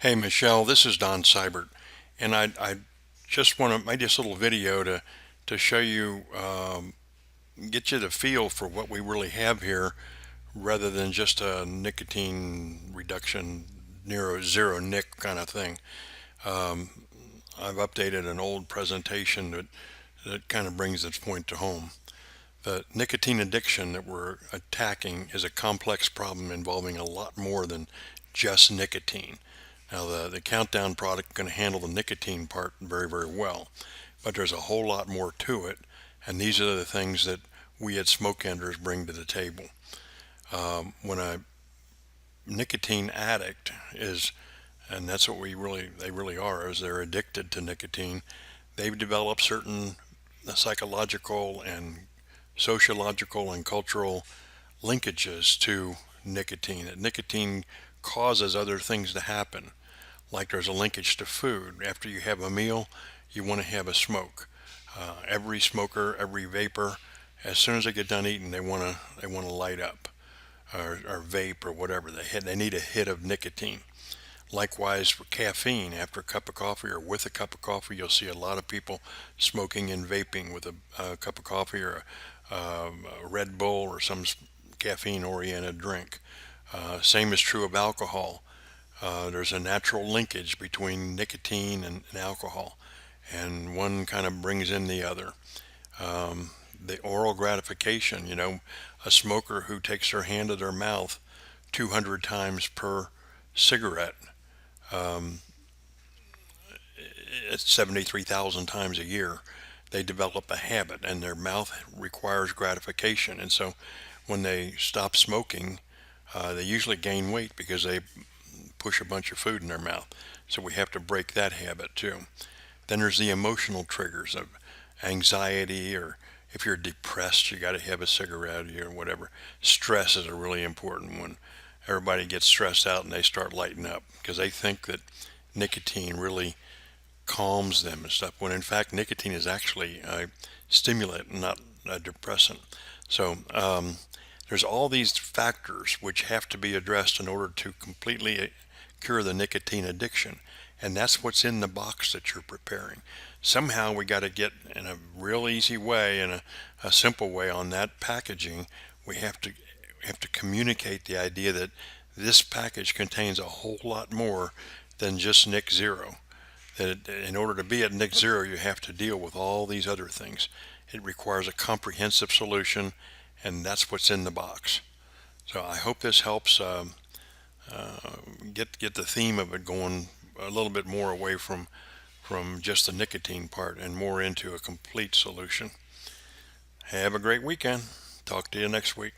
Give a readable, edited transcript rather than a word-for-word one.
Hey Michelle, this is Don Seibert, and I just want to make this little video to show you, get you the feel for what we really have here, rather than just a nicotine reduction, near zero nic kind of thing. Um, I've updated an old presentation that kind of brings this point to home. The nicotine addiction that we're attacking is a complex problem involving a lot more than just nicotine. Now, the countdown product is going to handle the nicotine part very, very well, but there's a whole lot more to it, and these are the things that we at Smoke Enders bring to the table. When a nicotine addict is, and that's what they really are, is they're addicted to nicotine. They've developed certain psychological and sociological and cultural linkages to nicotine. That nicotine causes other things to happen. Like there's a linkage to food. After you have a meal, you want to have a smoke. Every smoker, every vapor, as soon as they get done eating, they want to light up or vape or whatever. They need a hit of nicotine. Likewise for caffeine, after a cup of coffee or with a cup of coffee, you'll see a lot of people smoking and vaping with a cup of coffee or a Red Bull or some caffeine-oriented drink. Same is true of alcohol. There's a natural linkage between nicotine and alcohol, and one kind of brings in the other. The oral gratification, a smoker who takes their hand to their mouth 200 times per cigarette, um, it's 73,000 times a year, they develop a habit and their mouth requires gratification. And so when they stop smoking, they usually gain weight because they push a bunch of food in their mouth. So we have to break that habit too. Then there's the emotional triggers of anxiety, or if you're depressed, you got to have a cigarette or whatever. Stress is a really important one. Everybody gets stressed out and they start lighting up because they think that nicotine really calms them and stuff, when in fact nicotine is actually a stimulant, not a depressant. So there's all these factors which have to be addressed in order to completely cure the nicotine addiction. And that's what's in the box that you're preparing. Somehow we got to get in a real easy way and a simple way on that packaging. We have to communicate the idea that this package contains a whole lot more than just Nic Zero. That in order to be at Nic Zero, you have to deal with all these other things. It requires a comprehensive solution, and that's what's in the box. So I hope this helps get the theme of it going a little bit more away from just the nicotine part and more into a complete solution. Have a great weekend. Talk to you next week.